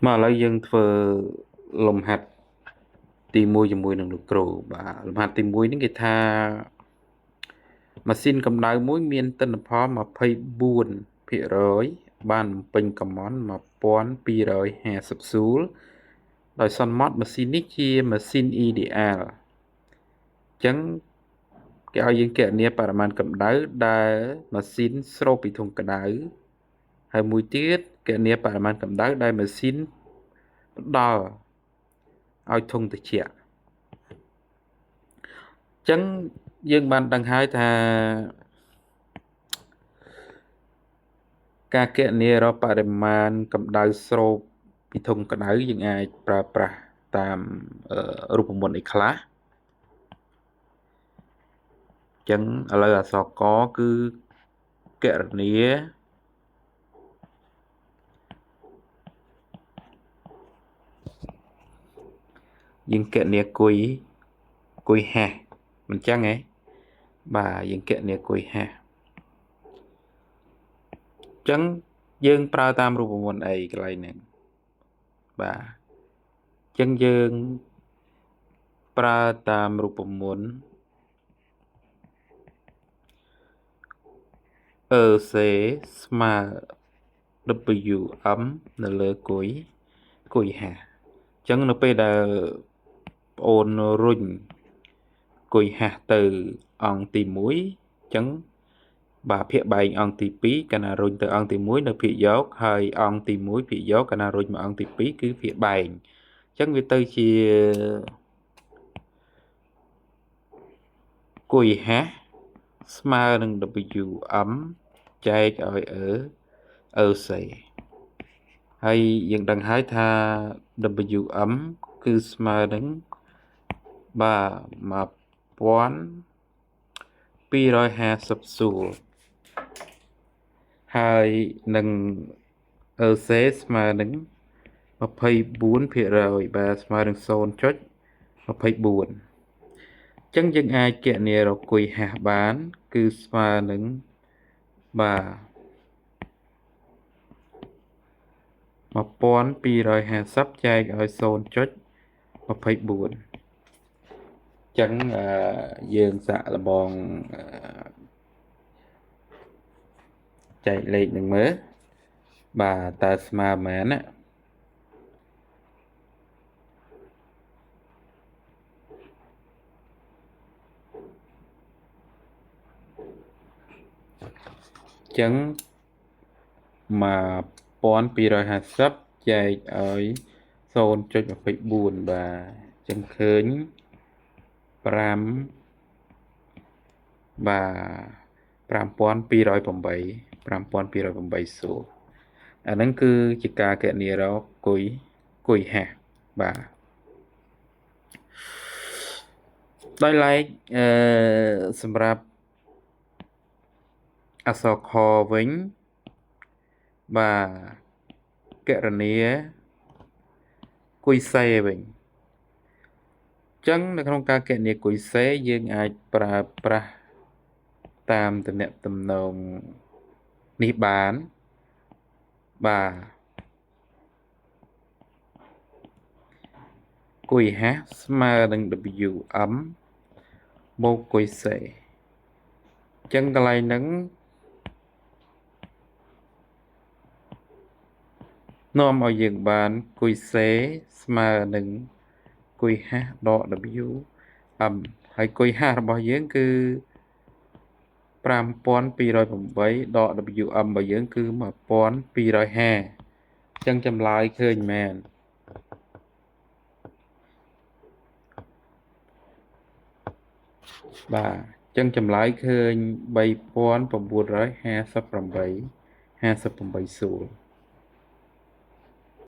មកឥឡូវយើងធ្វើលំហាត់ទី1ជាមួយនឹងលោកគ្រូបាទលំហាត់ទី1នេះគេថាម៉ាស៊ីនកម្ដៅមួយមានទិន្នផល24%បានបំពេញកំមន់1250ស៊ូលដោយសន្មតម៉ាស៊ីននេះជាម៉ាស៊ីន EDL អញ្ចឹងគេឲ្យយើងគណនាបរិមាណកម្ដៅដែលម៉ាស៊ីនស្រូបពីធុងក្ដៅហើយមួយទៀតគណនាបរិមាណកម្ដៅដែលម៉ាស៊ីនផ្ដល់ឲ្យធុងត្រជាក់អញ្ចឹងយើងបានដឹងហើយថាការគណនារកបរិមាណកម្ដៅស្រូបពីធុងក្ដៅយើងអាចប្រើប្រាស់តាមរូបមន្តអីខ្លះអញ្ចឹងឥឡូវអក្សរកគឺគណនាយើងគណនាគុយហេះមិនចឹងហ៎បាទយើងគណនាគុយហេះអញ្ចឹងយើងប្រើតាមរូបមន្តអីកន្លែងហ្នឹងបាទអញ្ចឹងយើងប្រើតាមរូបមន្តEC ស្មើ WM នៅលើគុយហេះអញ្ចឹងនៅពេលដែលប្អូនរុញគុយហេះទៅអង្គទី1អញ្ចឹងបាទភាគបែងអង្គទី2កាលណារុញទៅអង្គទី1នៅភាគយកហើយអង្គទី1ភាគយកកាលណារុញមកអង្គទី2គឺភាគបែងអញ្ចឹងវាទៅជាគុយហេះស្មើនឹង WM ចែកឲ្យEC ហើយយើងដឹងហើយថា WM គឺស្មើនឹងបាទ1250ស៊ូលហើយនឹង EC ស្មើនឹង24%បាទស្មើនឹង 0.24 អញ្ចឹងយើងអាចគណនារកគុយហេះបានគឺស្មើនឹងបាទ1250ចែកឲ្យ 0.24 ចឹងយើងសាកល្បងចែកលេខនឹងមើលបាទតើស្មើមែនណាចឹង1250ចែកឲ្យ 0.24 បាទចឹងឃើញ5បាទ5208ស៊ូលអាហ្នឹងគឺជាការគណនារកគុយហេះបាទដោយឡែកសម្រាប់អក្សរខវិញបាទគណនាគុយសេវិញចឹងនៅក្នុងការគណនាគុយសេយើងអាចប្រើប្រាស់តាមទំនាក់ទំនងនេះបានបាទគុយហេះស្មើនឹង WM បូកគុយសេចឹងកន្លែងហ្នឹងនាំឲ្យយើងបានគុយសេស្មើនឹងគុយហេះដក WM ហើយគុយហេះរបស់យើងគឺ5208ដក WM របស់យើងគឺ1250អញ្ចឹងចម្លើយឃើញមែនបាទអញ្ចឹងចម្លើយឃើញ3958ស៊ូល